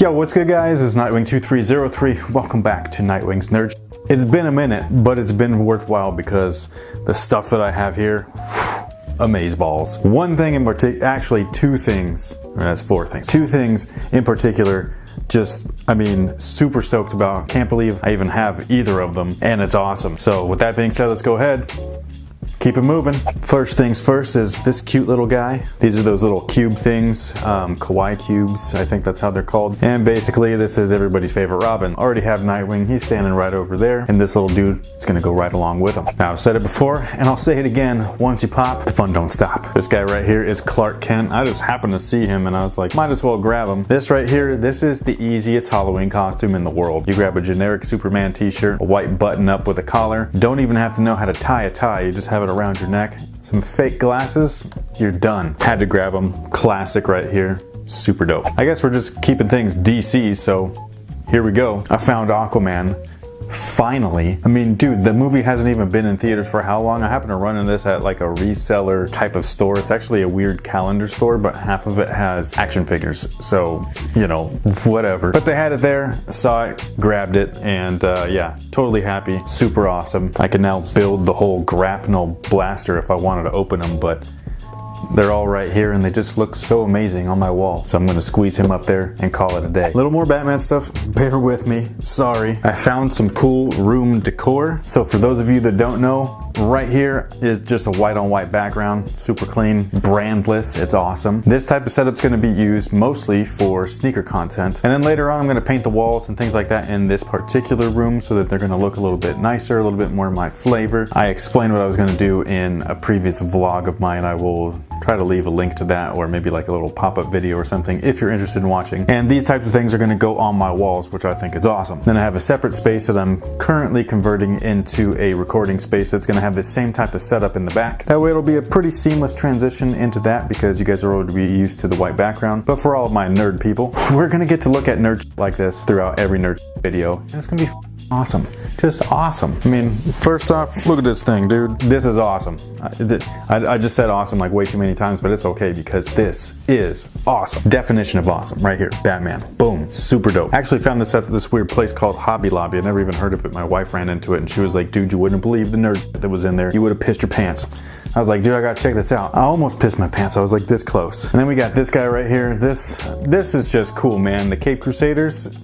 Yo, what's good guys? It's Nightwing2303. Welcome back to Nightwing's Nerd. It's been a minute, but it's been worthwhile because the stuff that I have here, amazeballs. One thing in particular, actually two things, that's four things. Two things in particular, just, super stoked about. Can't believe I even have either of them, and it's awesome. So with that being said, let's go ahead. Keep it moving. First things first is this cute little guy. These are those little cube things, kawaii cubes, I think that's how they're called. And basically this is everybody's favorite Robin. Already have Nightwing, he's standing right over there, and this little dude is gonna go right along with him. Now I've said it before, and I'll say it again, once you pop, the fun don't stop. This guy right here is Clark Kent. I just happened to see him and I was like, might as well grab him. This right here, this is the easiest Halloween costume in the world. You grab a generic Superman t-shirt, a white button up with a collar, don't even have to know how to tie a tie, you just have it around your neck, some fake glasses, you're done. Had to grab them. Classic right here. Super dope. I guess we're just keeping things DC, so here we go. I found Aquaman. Finally. Dude, the movie hasn't even been in theaters for how long? I happen to run into this at like a reseller type of store. It's actually a weird calendar store, but half of it has action figures. So, you know, whatever. But they had it there, saw it, grabbed it, and yeah, totally happy. Super awesome. I can now build the whole grapnel blaster if I wanted to open them, but they're all right here and they just look so amazing on my wall. So I'm gonna squeeze him up there and call it a day. Little more Batman stuff, bear with me, sorry. I found some cool room decor. So for those of you that don't know, right here is just a white on white background, super clean, brandless, it's awesome. This type of setup's gonna be used mostly for sneaker content. And then later on I'm gonna paint the walls and things like that in this particular room so that they're gonna look a little bit nicer, a little bit more my flavor. I explained what I was gonna do in a previous vlog of mine. I will try to leave a link to that, or maybe like a little pop-up video or something if you're interested in watching. And these types of things are gonna go on my walls, which I think is awesome. Then I have a separate space that I'm currently converting into a recording space that's gonna have the same type of setup in the back. That way it'll be a pretty seamless transition into that because you guys are already used to the white background. But for all of my nerd people, we're gonna get to look at nerd like this throughout every nerd video, and it's gonna be awesome. Just awesome. First off, look at this thing, dude. This is awesome. I just said awesome like way too many times, but it's okay because this is awesome. Definition of awesome, right here. Batman. Boom. Super dope. I actually found this at this weird place called Hobby Lobby. I never even heard of it. My wife ran into it and she was like, dude, you wouldn't believe the nerd that was in there. You would have pissed your pants. I was like, dude, I gotta check this out. I almost pissed my pants. I was like this close. And then we got this guy right here. This is just cool, man. The Cape Crusaders.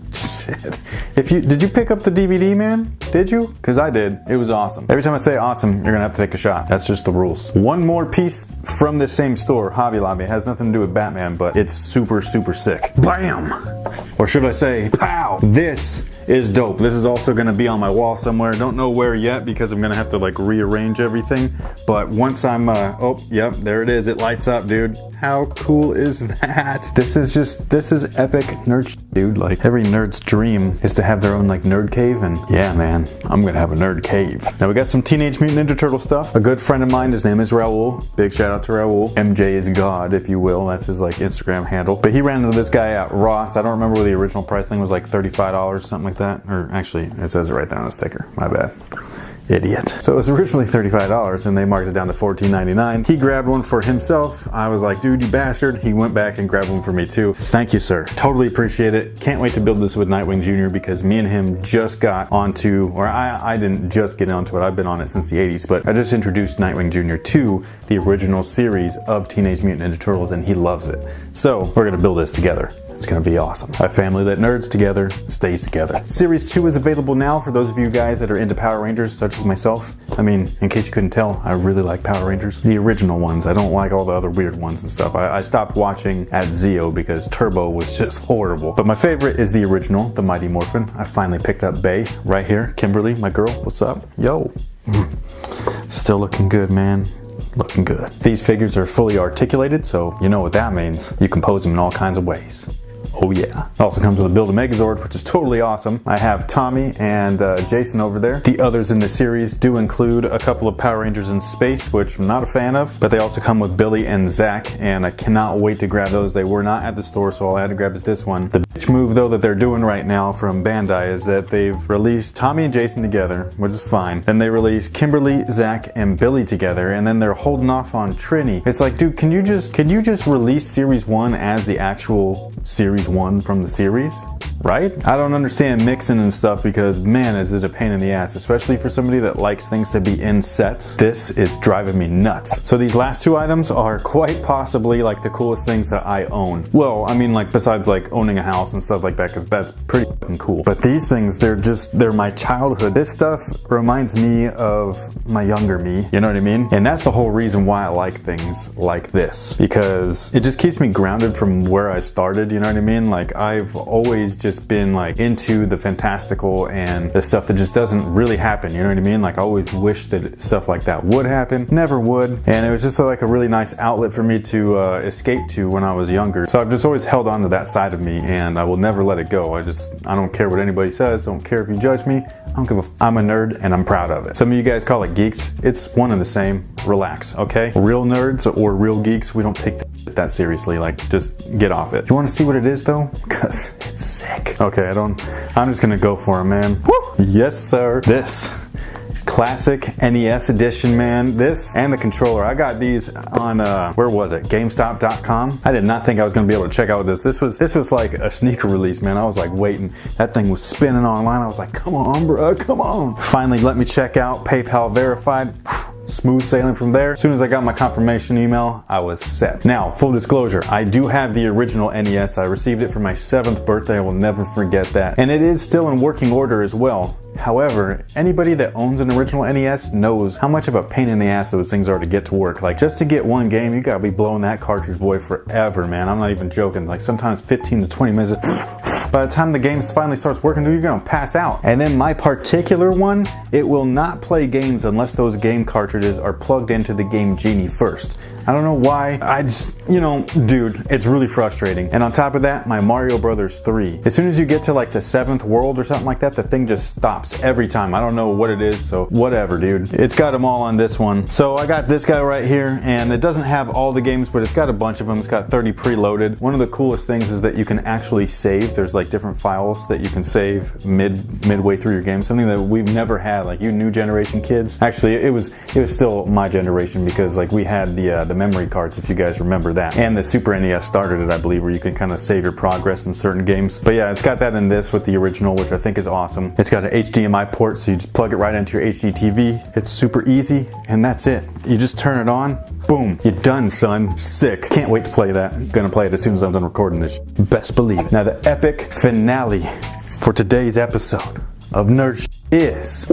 Did you pick up the DVD, man? Did you? Because I did. It was awesome. Every time I say awesome, you're gonna have to take a shot. That's just the rules. One more piece from this same store, Hobby Lobby. It has nothing to do with Batman, but it's super, super sick. Bam! Or should I say, pow! This is dope. This is also gonna be on my wall somewhere. Don't know where yet because I'm gonna have to like rearrange everything. But once I'm, oh, yep, there it is. It lights up, dude. How cool is that? This is epic nerd shit, dude. Like every nerd's dream is to have their own like nerd cave, and yeah, man, I'm gonna have a nerd cave. Now we got some Teenage Mutant Ninja Turtle stuff. A good friend of mine, his name is Raul. Big shout out to Raul. MJ is God, if you will. That's his like Instagram handle. But he ran into this guy at Ross. I don't remember what the original price thing was, like $35, something like that. Or actually, it says it right there on the sticker. My bad. Idiot. So it was originally $35 and they marked it down to $14.99. He grabbed one for himself. I was like, dude, you bastard. He went back and grabbed one for me too. Thank you, sir. Totally appreciate it. Can't wait to build this with Nightwing Jr. because me and him just got onto, or I didn't just get onto it. I've been on it since the 80s, but I just introduced Nightwing Jr. to the original series of Teenage Mutant Ninja Turtles and he loves it. So we're gonna build this together. It's gonna be awesome. A family that nerds together stays together. Series 2 is available now for those of you guys that are into Power Rangers, such as myself. In case you couldn't tell, I really like Power Rangers. The original ones. I don't like all the other weird ones and stuff. I stopped watching at Zeo because Turbo was just horrible. But my favorite is the original, the Mighty Morphin. I finally picked up Bae right here. Kimberly, my girl, what's up? Yo. Still looking good, man. Looking good. These figures are fully articulated, so you know what that means. You can pose them in all kinds of ways. Oh yeah. It also comes with a Build-A-Megazord, which is totally awesome. I have Tommy and Jason over there. The others in the series do include a couple of Power Rangers in space, which I'm not a fan of, but they also come with Billy and Zach, and I cannot wait to grab those. They were not at the store, so all I had to grab is this one. The bitch move, though, that they're doing right now from Bandai is that they've released Tommy and Jason together, which is fine. Then they released Kimberly, Zach, and Billy together, and then they're holding off on Trini. It's like, dude, can you just release Series 1 as the actual series series 1 from the series, right? I don't understand mixing and stuff because, man, is it a pain in the ass, especially for somebody that likes things to be in sets. This is driving me nuts. So these last 2 items are quite possibly like the coolest things that I own. Well, I mean, like, besides like owning a house and stuff like that, because that's pretty fucking cool. But these things, they're my childhood. This stuff reminds me of my younger me, you know what I mean? And that's the whole reason why I like things like this, because it just keeps me grounded from where I started, you know what I mean? Like, I've always just been like into the fantastical and the stuff that just doesn't really happen, you know what I mean? Like, I always wish that stuff like that would happen, never would, and it was just like a really nice outlet for me to escape to when I was younger. So I've just always held on to that side of me, and I will never let it go. I don't care what anybody says, don't care if you judge me, I don't give a I'm a nerd and I'm proud of it. Some of you guys call it geeks, it's one and the same. Relax, okay? Real nerds or real geeks, we don't take that seriously. Like, just get off it. You want to see what it is though? Because it's sick. Okay, I'm just gonna go for it, man. Woo! Yes, sir. This classic NES edition, man. This and the controller. I got these on where was it? GameStop.com. I did not think I was gonna be able to check out this. This was like a sneaker release, man. I was like waiting. That thing was spinning online. I was like, come on, bro, come on. Finally let me check out. PayPal verified. Smooth sailing from there. As soon as I got my confirmation email, I was set. Now, full disclosure, I do have the original NES. I received it for my 7th birthday. I will never forget that. And it is still in working order as well. However, anybody that owns an original NES knows how much of a pain in the ass those things are to get to work. Like, just to get one game, you gotta be blowing that cartridge, boy, forever, man. I'm not even joking. Like, sometimes 15 to 20 minutes. By the time the game finally starts working, dude, you're gonna pass out. And then my particular one, it will not play games unless those game cartridges are plugged into the Game Genie first. I don't know why. I just, you know, dude, it's really frustrating. And on top of that, my Mario Brothers 3. As soon as you get to like the 7th world or something like that, the thing just stops every time. I don't know what it is, so whatever, dude. It's got them all on this one. So I got this guy right here, and it doesn't have all the games, but it's got a bunch of them. It's got 30 preloaded. One of the coolest things is that you can actually save. There's like different files that you can save midway through your game. Something that we've never had, like you new generation kids. Actually, it was still my generation, because like we had the memory cards, if you guys remember that. And the Super NES started it, I believe, where you can kind of save your progress in certain games. But yeah, it's got that in this with the original, which I think is awesome. It's got an HDMI port, so you just plug it right into your HD TV. It's super easy, and that's it. You just turn it on, boom, you're done, son. Sick. Can't wait to play that. I'm gonna play it as soon as I'm done recording this. Best believe it. Now, the epic finale for today's episode of Nerd is...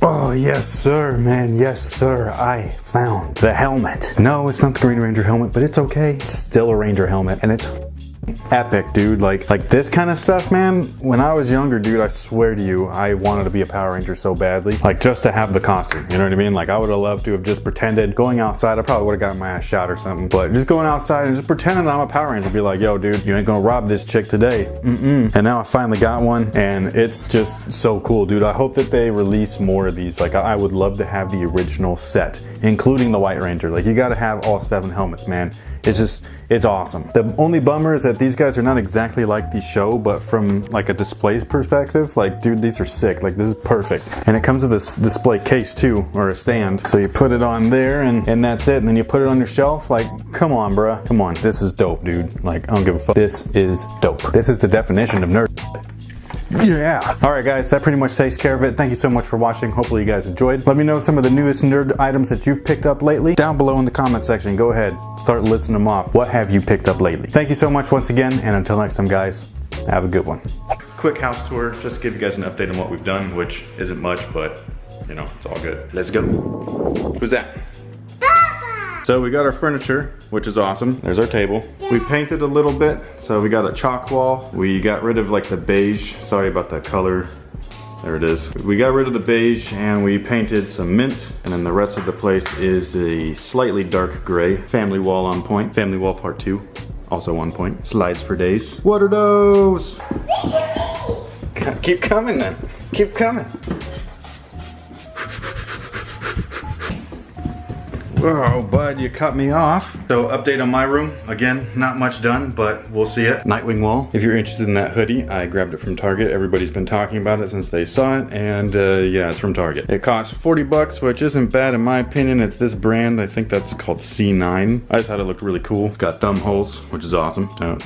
Oh, yes, sir, man. Yes, sir. I found the helmet. No, it's not the Green Ranger helmet, but it's okay. It's still a Ranger helmet, and it's epic, dude. Like this kind of stuff, man. When I was younger, dude, I swear to you, I wanted to be a Power Ranger so badly. Like, just to have the costume, you know what I mean? Like, I would have loved to have just pretended going outside. I probably would have gotten my ass shot or something, but just going outside and just pretending I'm a Power Ranger, be like, yo, dude, you ain't gonna rob this chick today. And now I finally got one, and it's just so cool, dude. I hope that they release more of these. Like, I would love to have the original set, including the White Ranger. Like, you gotta have all 7 helmets, man. It's awesome. The only bummer is that these guys are not exactly like the show, but from like a display perspective, like, dude, these are sick. Like, this is perfect. And it comes with this display case too, or a stand. So you put it on there, and that's it. And then you put it on your shelf. Like, come on, bruh. Come on. This is dope, dude. Like, I don't give a fuck. This is dope. This is the definition of nerd. Yeah. Alright guys, that pretty much takes care of it. Thank you so much for watching. Hopefully you guys enjoyed. Let me know some of the newest nerd items that you've picked up lately. Down below in the comment section, go ahead, start listing them off. What have you picked up lately? Thank you so much once again, and until next time guys, have a good one. Quick house tour, just to give you guys an update on what we've done, which isn't much, but you know, it's all good. Let's go. Who's that? So we got our furniture, which is awesome. There's our table. We painted a little bit, so we got a chalk wall. We got rid of like the beige. Sorry about that color. There it is. We got rid of the beige and we painted some mint, and then the rest of the place is a slightly dark gray. Family wall on point. Family wall part 2, also on point. Slides for days. What are those? Keep coming then. Keep coming. Oh, bud, you cut me off. So update on my room. Again, not much done, but we'll see it. Nightwing wall. If you're interested in that hoodie, I grabbed it from Target. Everybody's been talking about it since they saw it, and yeah, it's from Target. It costs 40 bucks, which isn't bad in my opinion. It's this brand. I think that's called C9. I just thought it looked really cool. It's got thumb holes, which is awesome.